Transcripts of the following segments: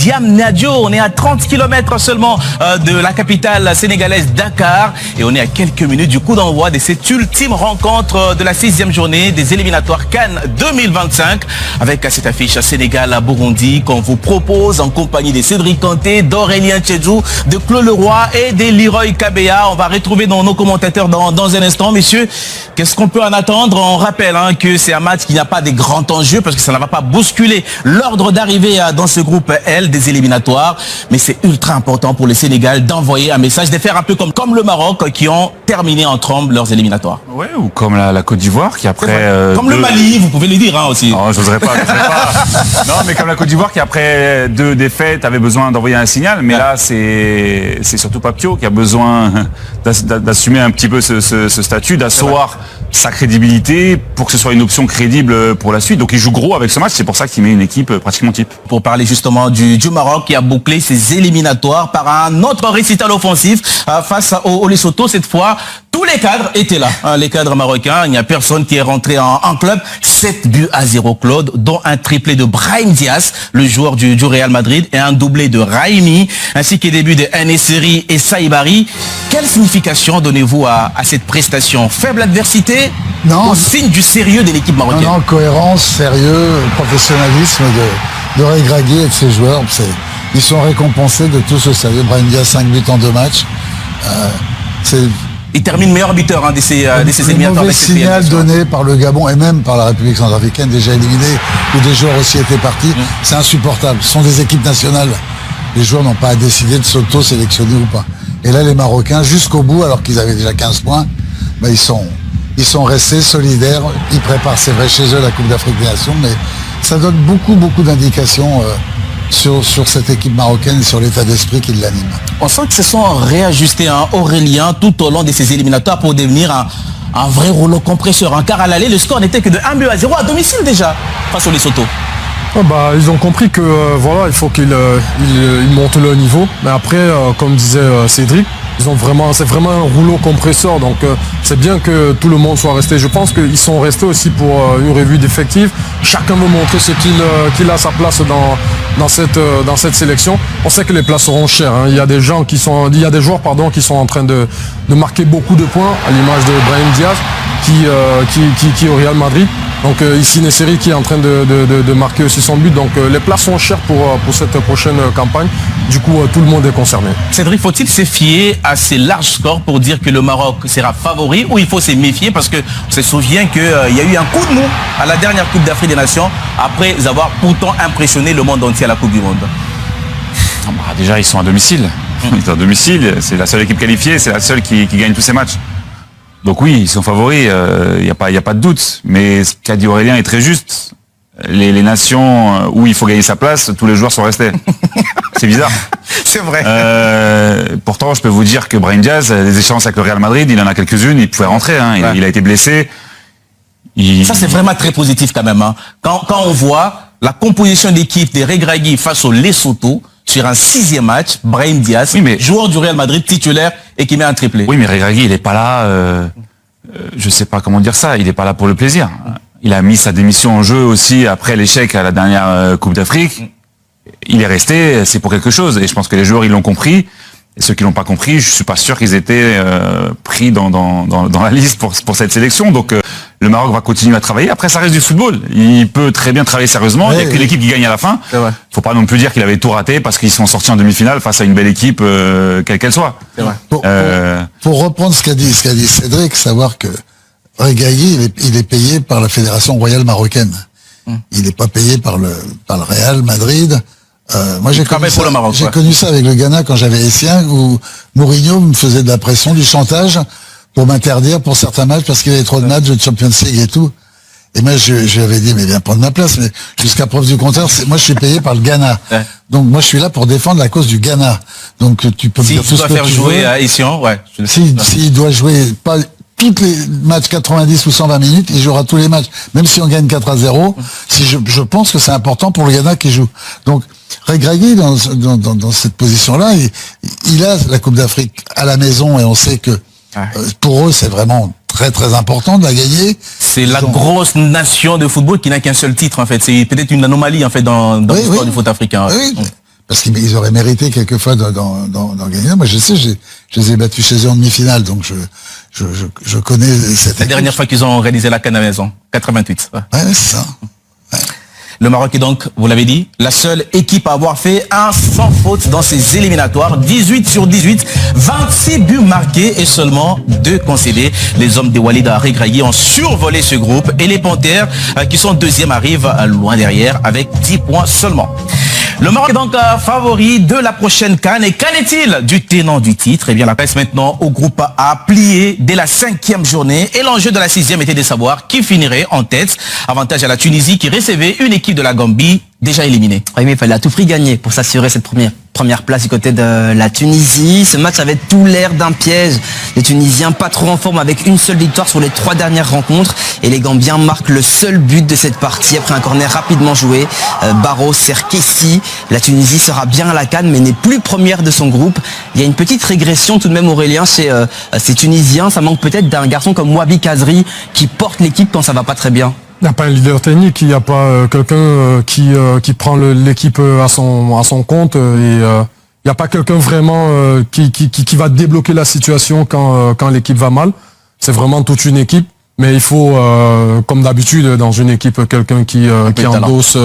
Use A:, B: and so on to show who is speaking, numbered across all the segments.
A: Diamniadio. On est à 30 km seulement de la capitale sénégalaise Dakar. Et on est à quelques minutes du coup d'envoi de cette ultime rencontre de la 6e journée des éliminatoires Cannes 2025. Avec cette affiche Sénégal-Burundi qu'on vous propose en compagnie de Cédric Kanté, d'Aurélien Tchédjou, de Claude Leroy et de Leroy Kabea. On va retrouver dans nos commentateurs dans un instant. Messieurs, qu'est-ce qu'on peut en attendre? On rappelle que c'est un match qui n'a pas de grands enjeux parce que ça ne va pas bousculer l'ordre d'arrivée dans ce groupe L des éliminatoires. Mais c'est ultra important pour le Sénégal d'envoyer un message, de faire un peu comme le Maroc qui ont terminé en trombe leurs éliminatoires.
B: Ouais, ou comme la Côte d'Ivoire qui après...
A: comme le Mali, vous pouvez le dire aussi.
B: Non, je n'oserais pas. Non, mais comme la Côte d'Ivoire qui après 2 défaites avait besoin d'envoyer un signal. Mais là, c'est surtout Papio qui a besoin d'assumer un petit peu ce statut, d'asseoir sa crédibilité pour que ce soit une option crédible pour la suite. Donc il joue gros avec ce match, c'est pour ça qu'il met une équipe pratiquement type.
A: Pour parler justement du Maroc qui a bouclé ses éliminatoires par un autre récital offensif face au Lesotho. Cette fois, tous les cadres étaient là, les cadres marocains. Il n'y a personne qui est rentré en club. 7-0 Claude, dont un triplé de Brahim Diaz, le joueur du Real Madrid, et un doublé de Raimi, ainsi que les débuts de Enesiri et Saïbari. Quelle signification donnez-vous à cette prestation? Faible adversité?
C: Non.
A: Au signe du sérieux de l'équipe marocaine?
C: Non, cohérence, sérieux, professionnalisme de Regragui et de ses joueurs. Ils sont récompensés de tout ce sérieux. Brahim Diaz, 5 buts en 2 matchs.
A: Il termine meilleur buteur de ces éliminatoires.
C: Mauvais signal donné par le Gabon et même par la République centrafricaine, déjà éliminée, où des joueurs aussi étaient partis. C'est insupportable. Ce sont des équipes nationales. Les joueurs n'ont pas à décider de s'auto-sélectionner ou pas. Et là, les Marocains, jusqu'au bout, alors qu'ils avaient déjà 15 points, ils sont restés solidaires. Ils préparent, c'est vrai, chez eux la Coupe d'Afrique des Nations, mais ça donne beaucoup d'indications sur cette équipe marocaine et sur l'état d'esprit qui l'anime.
A: On sent qu'ils se sont réajustés Aurélien tout au long de ces éliminatoires pour devenir un vrai rouleau compresseur. Car à l'aller, le score n'était que de 1-0 à domicile déjà face au Lesotho.
D: Ils ont compris que il faut qu'ils montent le niveau. Mais après, comme disait Cédric, c'est vraiment un rouleau compresseur. Donc c'est bien que tout le monde soit resté. Je pense qu'ils sont restés aussi pour une revue d'effectifs. Chacun veut montrer ce qu'il a sa place dans cette sélection. On sait que les places seront chères. Il y a des joueurs qui sont en train de marquer beaucoup de points, à l'image de Brahim Diaz qui est au Real Madrid. Donc ici Nesiri qui est en train de marquer aussi son but. Donc les places sont chères pour cette prochaine campagne. Du coup, tout le monde est concerné.
A: Cédric, faut-il se fier à ces larges scores pour dire que le Maroc sera favori, ou il faut se méfier parce qu'on se souvient qu'il y a eu un coup de mou à la dernière Coupe d'Afrique des Nations après avoir pourtant impressionné le monde entier à la Coupe du Monde?
B: Déjà, ils sont à domicile. Ils sont à domicile, c'est la seule équipe qualifiée, c'est la seule qui gagne tous ses matchs. Donc oui, ils sont favoris, il n'y a pas de doute. Mais ce qu'a dit Aurélien est très juste. Les nations où il faut gagner sa place, tous les joueurs sont restés. C'est bizarre.
A: C'est vrai.
B: Pourtant, je peux vous dire que Brahim Diaz, les échéances avec le Real Madrid, il en a quelques-unes, il pouvait rentrer. Il a été blessé.
A: Ça, c'est vraiment très positif quand même. Quand on voit la composition d'équipe de Regragui face au Lesotho, sur un 6e match, Brahim Diaz, joueur du Real Madrid titulaire et qui met un triplé.
B: Oui, mais Regragui, il n'est pas là, je sais pas comment dire ça, il n'est pas là pour le plaisir. Il a mis sa démission en jeu aussi après l'échec à la dernière Coupe d'Afrique. Il est resté, c'est pour quelque chose. Et je pense que les joueurs, ils l'ont compris. Et ceux qui l'ont pas compris, je suis pas sûr qu'ils étaient pris dans la liste pour cette sélection. Donc le Maroc va continuer à travailler. Après, ça reste du football. Il peut très bien travailler sérieusement. Il n'y a que l'équipe qui gagne à la fin. Faut pas non plus dire qu'il avait tout raté parce qu'ils sont sortis en demi-finale face à une belle équipe, quelle qu'elle soit.
C: Pour reprendre ce qu'a dit Cédric, savoir que Regragui, il est payé par la Fédération royale marocaine. Il n'est pas payé par le Real Madrid. Moi, j'ai connu ça avec le Ghana quand j'avais Essien, où Mourinho me faisait de la pression, du chantage pour m'interdire pour certains matchs parce qu'il y avait trop de matchs de Champions League et tout. Et moi, je lui avais dit, mais viens prendre ma place. Mais jusqu'à preuve du contraire, moi, je suis payé par le Ghana. Donc, moi, je suis là pour défendre la cause du Ghana. Donc, tu peux me dire tout ce que tu veux.
A: S'il doit faire jouer à Essien,
C: S'il doit jouer pas tous les matchs 90 ou 120 minutes, il jouera tous les matchs. Même si on gagne 4-0, si je pense que c'est important pour le Ghana qui joue. Donc, Regragui, dans cette position-là, il a la Coupe d'Afrique à la maison et on sait que pour eux, c'est vraiment très très important de la gagner.
A: C'est la grosse nation de football qui n'a qu'un seul titre en fait. C'est peut-être une anomalie en fait dans l'histoire du foot africain.
C: Oui, parce qu'ils auraient mérité quelquefois d'en gagner. Moi, je sais, je les ai battus chez eux en demi-finale, donc je connais cette
A: La dernière fois qu'ils ont réalisé la CAN à la maison, 88. Ouais.
C: Ouais, c'est ça.
A: Le Maroc est donc, vous l'avez dit, la seule équipe à avoir fait un sans faute dans ses éliminatoires. 18 sur 18, 26 buts marqués et seulement 2 concédés. Les hommes de Walid Regragui ont survolé ce groupe et les Panthères, qui sont deuxièmes, arrivent loin derrière avec 10 points seulement. Le Maroc est donc favori de la prochaine CAN. Et qu'en est-il du tenant du titre? Eh bien, la presse maintenant au groupe A plié dès la 5e journée. Et l'enjeu de la 6e était de savoir qui finirait en tête. Avantage à la Tunisie qui recevait une équipe de la Gambie déjà éliminée.
E: Oui, mais il fallait à tout prix gagner pour s'assurer cette première place du côté de la Tunisie. Ce match avait tout l'air d'un piège. Les Tunisiens pas trop en forme avec une seule victoire sur les 3 dernières rencontres. Et les Gambiens marquent le seul but de cette partie après un corner rapidement joué. Barros, Serkessi. La Tunisie sera bien à la CAN mais n'est plus première de son groupe. Il y a une petite régression tout de même, Aurélien, chez ces Tunisiens. Ça manque peut-être d'un garçon comme Wabi Kazri qui porte l'équipe quand ça va pas très bien.
D: Il n'y a pas un leader technique, il n'y a pas quelqu'un qui prend l'équipe à son compte et il n'y a pas quelqu'un vraiment qui va débloquer la situation quand l'équipe va mal. C'est vraiment toute une équipe, mais il faut, comme d'habitude dans une équipe, quelqu'un qui endosse,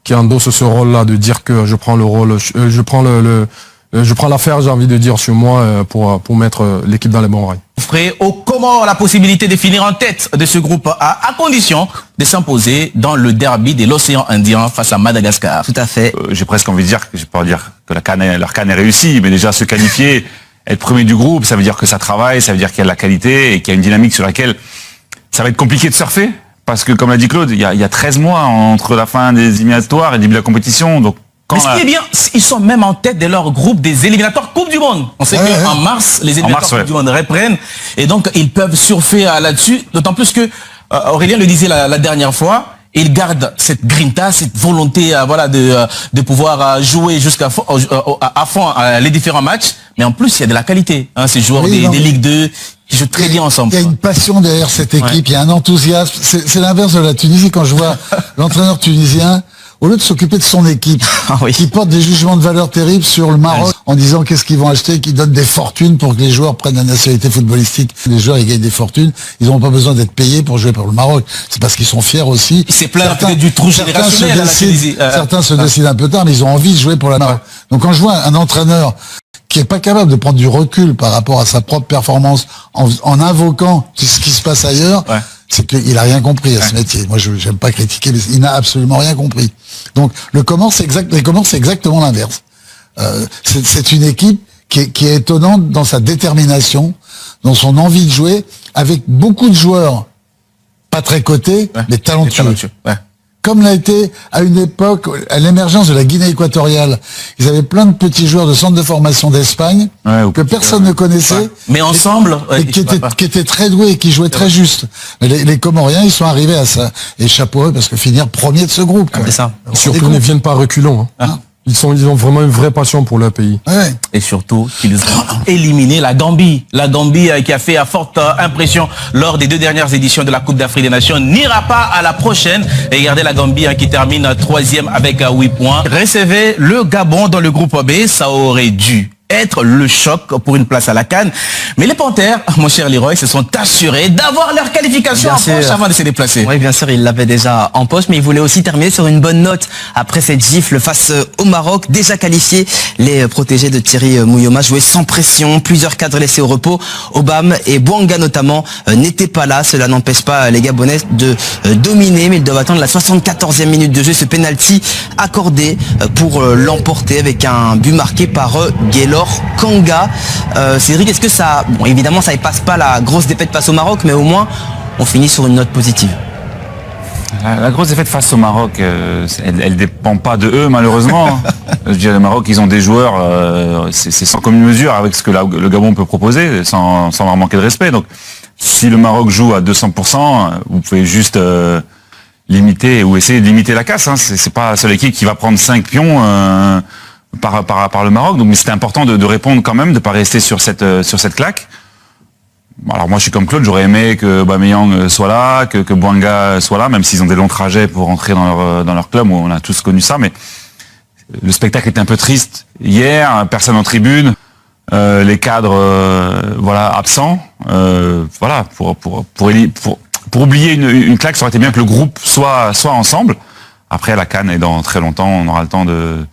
D: qui endosse ce rôle-là de dire que je prends le rôle, je prends l'affaire, j'ai envie de dire, sur moi pour mettre l'équipe dans les bons rails.
A: Vous ferez aux Comores la possibilité de finir en tête de ce groupe A à condition de s'imposer dans le derby de l'océan Indien face à Madagascar.
E: Tout à fait.
B: J'ai presque envie de dire, je vais pas dire que leur CAN est réussie, mais déjà se qualifier, être premier du groupe, ça veut dire que ça travaille, ça veut dire qu'il y a de la qualité et qu'il y a une dynamique sur laquelle ça va être compliqué de surfer. Parce que, comme l'a dit Claude, il y a 13 mois entre la fin des éliminatoires et le début de la compétition. Donc,
A: mais ce qui est bien, ils sont même en tête de leur groupe des éliminatoires Coupe du Monde. On sait qu'en mars, les éliminatoires Coupe du Monde reprennent. Et donc, ils peuvent surfer là-dessus. D'autant plus que, Aurélien le disait la dernière fois, ils gardent cette grinta, cette volonté de pouvoir jouer à fond les différents matchs. Mais en plus, il y a de la qualité. Ces joueurs des Ligue 2 qui jouent très bien ensemble.
C: Il y a une passion derrière cette équipe, il y a un enthousiasme. C'est l'inverse de la Tunisie. Quand je vois l'entraîneur tunisien, au lieu de s'occuper de son équipe, qui porte des jugements de valeur terribles sur le Maroc en disant qu'est-ce qu'ils vont acheter, qui donnent des fortunes pour que les joueurs prennent la nationalité footballistique. Les joueurs, ils gagnent des fortunes. Ils n'ont pas besoin d'être payés pour jouer pour le Maroc. C'est parce qu'ils sont fiers aussi.
A: C'est plein du trou générationnel à la Tunisie.
C: Certains se décident un peu tard, mais ils ont envie de jouer pour la Maroc. Donc quand je vois un entraîneur qui est pas capable de prendre du recul par rapport à sa propre performance en invoquant ce qui se passe ailleurs, c'est qu'il a rien compris à ce métier. Moi, j'aime pas critiquer, mais il n'a absolument rien compris. Donc, les Comores, c'est exactement l'inverse. C'est une équipe qui est étonnante dans sa détermination, dans son envie de jouer, avec beaucoup de joueurs pas très cotés, mais talentueux. Comme l'a été à une époque, à l'émergence de la Guinée équatoriale. Ils avaient plein de petits joueurs de centre de formation d'Espagne que personne ne connaissait.
A: Mais ensemble,
C: qui étaient très doués et qui jouaient très juste. Mais les Comoriens, ils sont arrivés à ça. Et chapeau eux, parce que finir premier de ce groupe.
E: C'est ça.
D: Surtout, ils ne viennent pas reculons. Ils ont vraiment une vraie passion pour leur pays.
A: Et surtout, qu'ils ont éliminé la Gambie. La Gambie qui a fait à forte impression lors des 2 dernières éditions de la Coupe d'Afrique des Nations n'ira pas à la prochaine. Et regardez la Gambie qui termine 3e avec 8 points. Recevez le Gabon dans le groupe B. Ça aurait dû être le choc pour une place à la CAN. Mais les Panthères, mon cher Leroy, se sont assurés d'avoir leur qualification en poche avant de se déplacer.
E: Oui, bien sûr, ils l'avaient déjà en poche, mais ils voulaient aussi terminer sur une bonne note après cette gifle face au Maroc. Déjà qualifiés, les protégés de Thierry Mouilloma jouaient sans pression, plusieurs cadres laissés au repos. Obama et Bouanga notamment n'étaient pas là. Cela n'empêche pas les Gabonais de dominer, mais ils doivent attendre la 74e minute de jeu. Ce penalty accordé pour l'emporter avec un but marqué par Gaylor Kanga. Cédric, est-ce que ça... Bon, évidemment, ça ne passe pas la grosse défaite face au Maroc, mais au moins, on finit sur une note positive.
B: La grosse défaite face au Maroc, elle dépend pas de eux, malheureusement. Je dirais, le Maroc, ils ont des joueurs, c'est sans commune mesure avec ce que le Gabon peut proposer, sans leur manquer de respect. Donc, si le Maroc joue à 200%, vous pouvez juste limiter ou essayer de limiter la casse. C'est pas la seule équipe qui va prendre 5 pions par le Maroc. Donc, mais c'était important de répondre quand même, de pas rester sur cette claque. Alors moi je suis comme Claude, j'aurais aimé que Aubameyang soit là, que Bouanga soit là, même s'ils ont des longs trajets pour rentrer dans leur club, où on a tous connu ça, mais le spectacle était un peu triste hier, personne en tribune, les cadres voilà absents, voilà pour oublier une claque, ça aurait été bien que le groupe soit ensemble. Après la CAN est dans très longtemps, on aura le temps de